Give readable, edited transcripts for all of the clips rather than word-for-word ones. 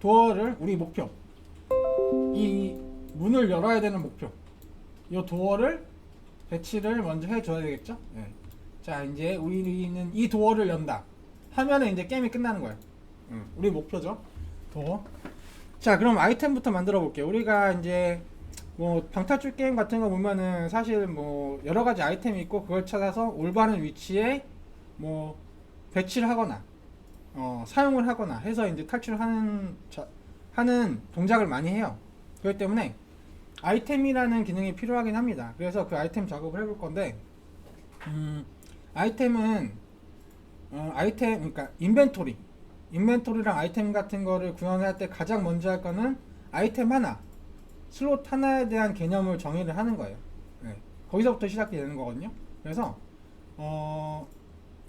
도어를 우리 목표, 이 문을 열어야 되는 목표, 이 도어를 배치를 먼저 해줘야 되겠죠. 네. 자, 이제 우리는 이 도어를 연다 하면은 이제 게임이 끝나는 거예요. 우리 목표죠, 도어. 자, 그럼 아이템부터 만들어 볼게요. 우리가 이제 뭐 방탈출 게임 같은 거 보면은 사실 뭐 여러 가지 아이템이 있고 그걸 찾아서 올바른 위치에 뭐 배치를 하거나 사용을 하거나 해서 이제 탈출하는 하는 동작을 많이 해요. 그렇기 때문에 아이템이라는 기능이 필요하긴 합니다. 그래서 그 아이템 작업을 해볼 건데, 아이템은 아이템, 그러니까 인벤토리랑 아이템 같은 거를 구현할 때 가장 먼저 할 거는 아이템 하나, 슬롯 하나에 대한 개념을 정의를 하는 거예요. 네. 거기서부터 시작이 되는 거거든요. 그래서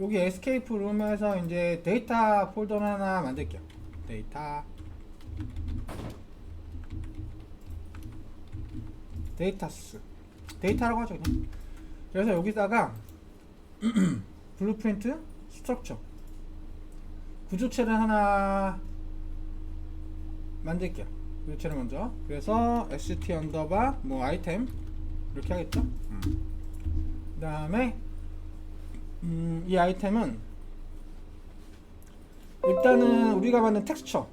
여기 에스케이프 룸에서 이제 데이터 폴더 하나 만들게요. 데이터라고 하죠, 그냥. 그래서 여기다가 블루프린트 스트럭처 구조체를 하나 만들게요. 구조체를 먼저. 그래서 st 언더바 뭐 아이템 이렇게 하겠죠. 그 다음에 이 아이템은 일단은 우리가 만든 텍스처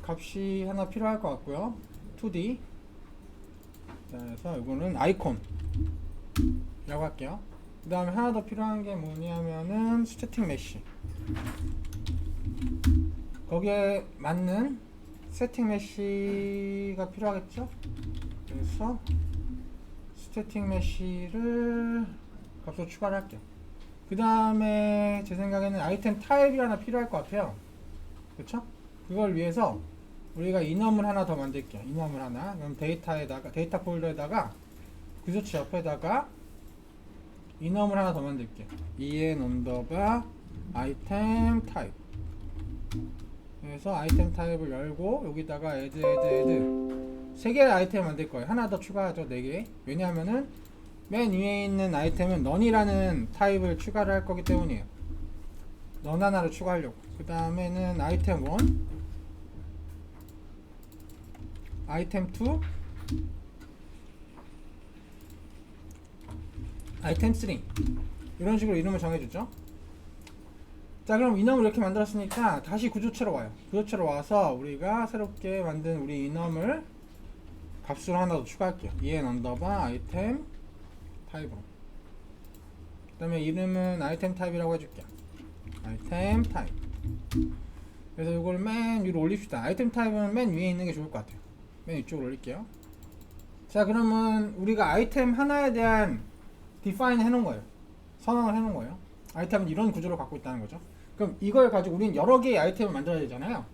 값이 하나 필요할 것 같고요. 2D. 그래서 이거는 아이콘 라고 할게요. 그 다음에 하나 더 필요한 게 뭐냐면은 스태틱 메쉬, 거기에 맞는 스태틱 메쉬가 필요하겠죠. 그래서 스태틱 메쉬를 값으로 추가를 할게요. 그 다음에 제 생각에는 아이템 타입이 하나 필요할 것 같아요. 그쵸? 그걸 위해서 우리가 이넘을 하나 더 만들게요. 이넘을 하나. 그럼 데이터 폴더에다가 구조체 옆에다가 이넘을 하나 더 만들게요. en 언더바 아이템 타입. 그래서 아이템 타입을 열고 여기다가 add 3개의 아이템을 만들 거예요. 하나 더 추가하죠. 4개. 왜냐하면은 맨 위에 있는 아이템은 넌이라는 타입을 추가를 할 거기 때문이에요. 넌 하나를 추가하려고. 그 다음에는 아이템 1, 아이템 2, 아이템 3 이런 식으로 이름을 정해주죠. 자, 그럼 이넘을 이렇게 만들었으니까 다시 구조체로 와요. 구조체로 와서 우리가 새롭게 만든 우리 이넘을 값으로 하나 더 추가할게요. en 언더바 아이템 타입으로. 그 다음에 이름은 아이템 타입이라고 해줄게요. 아이템 타입. 그래서 이걸 맨 위로 올립시다. 아이템 타입은 맨 위에 있는 게 좋을 것 같아요. 맨 위쪽으로 올릴게요. 자, 그러면 우리가 아이템 하나에 대한 define 해놓은 거예요. 선언을 해놓은 거예요. 아이템은 이런 구조를 갖고 있다는 거죠. 그럼 이걸 가지고 우리는 여러 개의 아이템을 만들어야 되잖아요.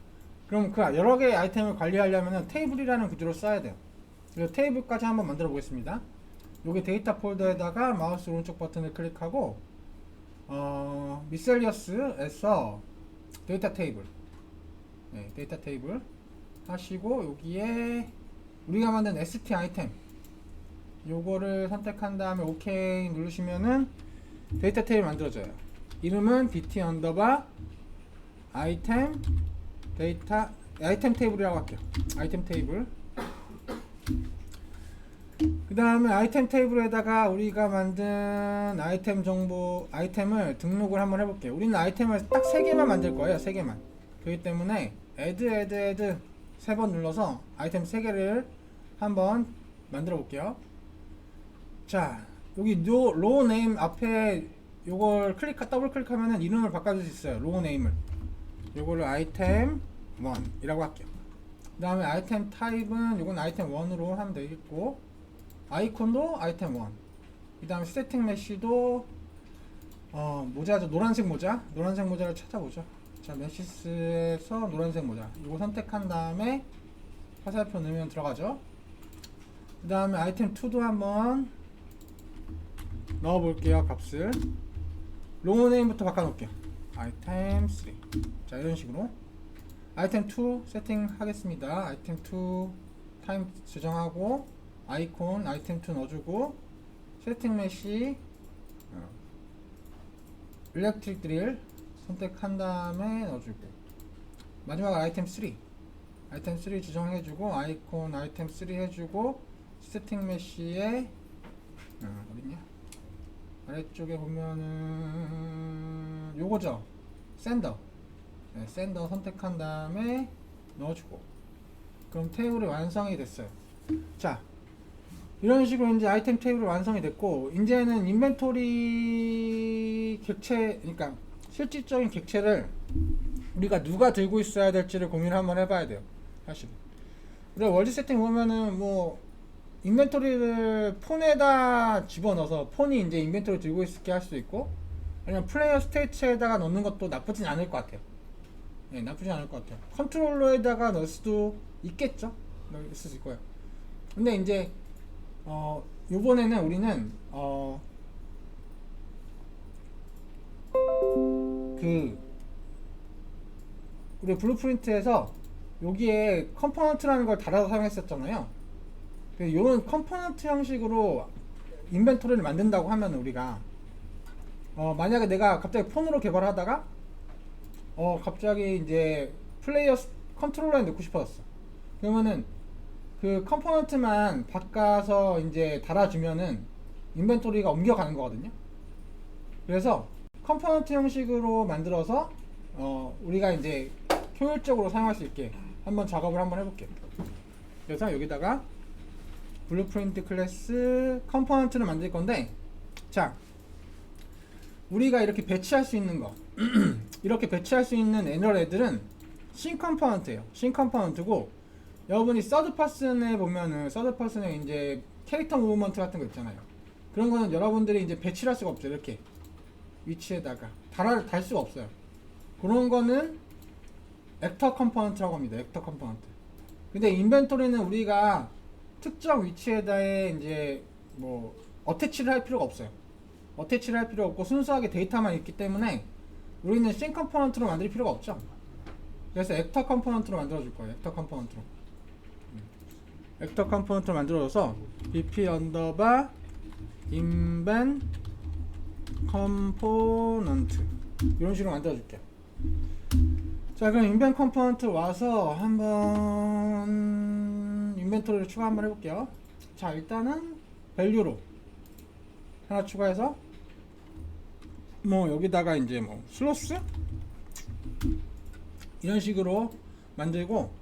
그럼 그 여러 개의 아이템을 관리하려면 테이블이라는 구조를 써야 돼요. 그래서 테이블까지 한번 만들어 보겠습니다. 여기 데이터 폴더에다가 마우스 오른쪽 버튼을 클릭하고 미셀리어스에서 데이터 테이블, 네, 데이터 테이블 하시고 여기에 우리가 만든 st 아이템 요거를 선택한 다음에 OK 누르시면은 데이터 테이블 만들어져요. 이름은 dt 언더바 아이템 테이블이라고 할게요. 아이템 테이블. 그 다음에 아이템 테이블에다가 우리가 만든 아이템 정보, 아이템을 등록을 한번 해볼게요. 우리는 아이템을 딱 3개만 만들 거예요. 3개만. 그렇기 때문에 add 3번 눌러서 아이템 3개를 한번 만들어 볼게요. 자, 여기 로우 네임 앞에 요걸 더블 클릭하면은 이름을 바꿔줄 수 있어요. 로우 네임을. 요거를 아이템 1이라고 할게요. 그 다음에 아이템 타입은 요건 아이템 1으로 하면 되겠고, 아이콘도 아이템 1. 그 다음에 스태틱 메쉬도 모자죠. 노란색 모자를 찾아보죠. 자, 메시스에서 노란색 모자 이거 선택한 다음에 화살표 넣으면 들어가죠. 그 다음에 아이템 2도 한번 넣어 볼게요. 값을 로우 네임부터 바꿔놓을게요. 아이템 3. 자, 이런 식으로 아이템 2 세팅 하겠습니다. 아이템 2 타임 지정하고 아이콘 아이템 2 넣어주고 세팅 메시 일렉트릭 드릴 선택한 다음에 넣어주고, 마지막으로 아이템 3 지정해주고, 아이콘 아이템 3 해주고, 세팅 메쉬에 어딨냐, 아래쪽에 보면은 요거죠, 샌더. 네, 샌더 선택한 다음에 넣어주고, 그럼 테이블이 완성이 됐어요. 자, 이런 식으로 이제 아이템 테이블이 완성이 됐고, 이제는 인벤토리 객체, 그러니까 실질적인 객체를 우리가 누가 들고 있어야 될지를 고민을 한번 해봐야 돼요. 사실 우리가 월드 세팅 보면은 뭐 인벤토리를 폰에다 집어넣어서 폰이 이제 인벤토리 들고 있게 할 수도 있고, 아니면 플레이어 스테이츠에다가 넣는 것도 나쁘진 않을 것 같아요. 네, 나쁘진 않을 것 같아요. 컨트롤러에다가 넣을 수도 있겠죠. 있을 수 있고요. 근데 이제 요번에는 우리는 우리 블루프린트에서 여기에 컴포넌트라는 걸 달아서 사용했었잖아요. 이런 컴포넌트 형식으로 인벤토리를 만든다고 하면 우리가 만약에 내가 갑자기 폰으로 개발하다가 갑자기 이제 플레이어 컨트롤러에 넣고 싶어졌어. 그러면은 그 컴포넌트만 바꿔서 이제 달아주면은 인벤토리가 옮겨가는 거거든요. 그래서 컴포넌트 형식으로 만들어서 우리가 이제 효율적으로 사용할 수 있게 한번 작업을 한번 해볼게요. 그래서 여기다가 블루프린트 클래스 컴포넌트를 만들 건데, 자, 우리가 이렇게 배치할 수 있는 거 이렇게 배치할 수 있는 애널 애들은 신 컴포넌트예요. 신 컴포넌트고, 여러분이 서드 퍼슨에 보면은 서드 퍼슨에 이제 캐릭터 무브먼트 같은 거 있잖아요. 그런 거는 여러분들이 이제 배치를 할 수가 없죠. 이렇게 위치에다가 달 수가 없어요. 그런 거는 액터 컴포넌트라고 합니다. 액터 컴포넌트. 근데 인벤토리는 우리가 특정 위치에다 이제 뭐 어태치를 할 필요가 없어요. 어태치를 할 필요 없고 순수하게 데이터만 있기 때문에 우리는 신 컴포넌트로 만들 필요가 없죠. 그래서 액터 컴포넌트로 만들어 줄 거예요. 액터 컴포넌트로. 액터 컴포넌트를 만들어줘서 bp 언더바 인벤 컴포넌트 이런 식으로 만들어 줄게요. 자, 그럼 인벤 컴포넌트 와서 한번 인벤토리를 추가 한번 해볼게요. 자, 일단은 밸류로 하나 추가해서 뭐 여기다가 이제 뭐 슬로스 이런 식으로 만들고,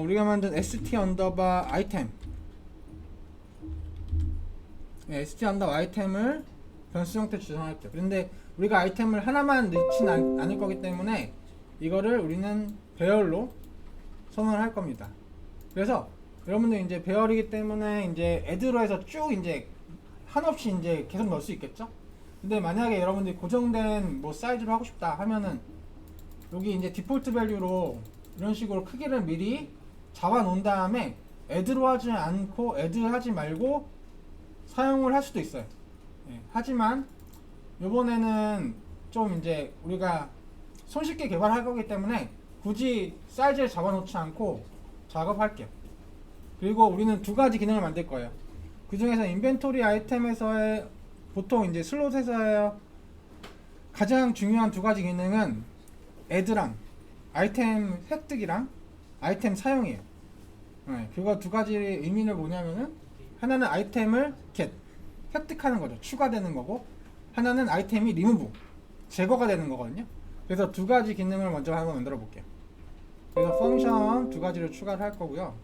우리가 만든 st 언더바 아이템, st 언더바 아이템을 변수 형태 지정할게요. 그런데 우리가 아이템을 하나만 넣진 않을 거기 때문에 이거를 우리는 배열로 선언을 할 겁니다. 그래서 여러분들 이제 배열이기 때문에 이제 add로 해서 쭉 이제 한없이 이제 계속 넣을 수 있겠죠? 근데 만약에 여러분들이 고정된 뭐 사이즈로 하고 싶다 하면은 여기 이제 디폴트 밸류로 이런 식으로 크기를 미리 잡아 놓은 다음에 add로 하지 않고 add 하지 말고 사용을 할 수도 있어요. 하지만 요번에는 좀 이제 우리가 손쉽게 개발할 거기 때문에 굳이 사이즈를 잡아 놓지 않고 작업할게요. 그리고 우리는 두 가지 기능을 만들 거예요. 그 중에서 인벤토리 아이템에서의 보통 이제 슬롯에서의 가장 중요한 두 가지 기능은 add랑 아이템 획득이랑 아이템 사용이에요. 그거 두 가지 의미는 뭐냐면은 하나는 아이템을 get 획득하는 거죠. 추가되는 거고, 하나는 아이템이 remove 제거가 되는 거거든요. 그래서 두 가지 기능을 먼저 한번 만들어 볼게요. 그래서 펑션 두 가지를 추가를 할 거고요.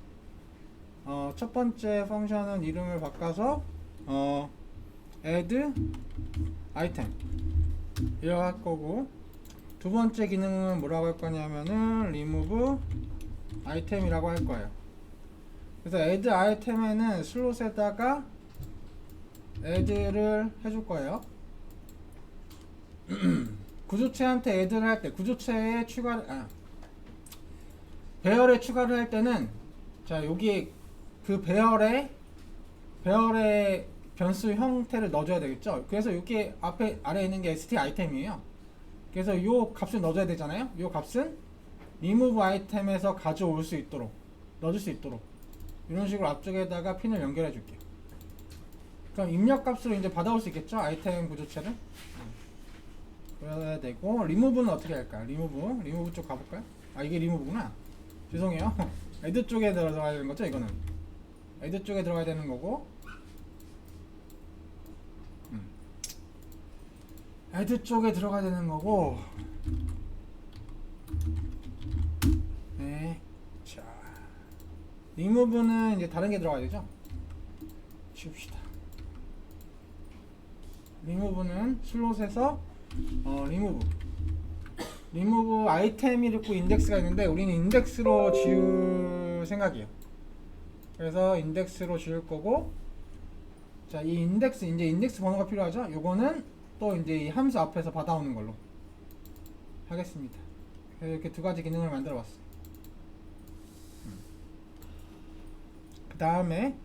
첫 번째 펑션은 이름을 바꿔서 add item 이렇게 할 거고, 두 번째 기능은 뭐라고 할 거냐면은 remove item이라고 할 거예요. 그래서 add item에는 슬롯에다가 add를 해줄 거예요. 구조체한테 add를 할 때, 구조체에 배열에 추가를 할 때는, 자, 여기 그 배열에 변수 형태를 넣어줘야 되겠죠. 그래서 여기 아래에 있는 게 st 아이템이에요. 그래서 이 값을 넣어줘야 되잖아요. 이 값은 remove 아이템에서 가져올 수 있도록 넣어줄 수 있도록 이런 식으로 앞쪽에다가 핀을 연결해 줄게요. 그럼 입력 값으로 이제 받아올 수 있겠죠, 아이템 구조체를. 줘야 되고, 리무브는 어떻게 할까? 리무브 쪽 가볼까요? 아, 이게 리무브구나. 죄송해요. 애드 쪽에 들어가야 되는 거죠, 이거는. 애드 쪽에 들어가야 되는 거고, 애드 쪽에 들어가야 되는 거고. 네. 자, 리무브는 이제 다른 게 들어가야 되죠? 지웁시다. 리무브는 슬롯에서 리무브 아이템이 있고 인덱스가 있는데 우리는 인덱스로 지울 생각이에요. 그래서 인덱스로 지울 거고, 자, 이 인덱스 이제 인덱스 번호가 필요하죠? 요거는 또 이제 이 함수 앞에서 받아오는 걸로 하겠습니다. 그래서 이렇게 두 가지 기능을 만들어 봤어요. 그 다음에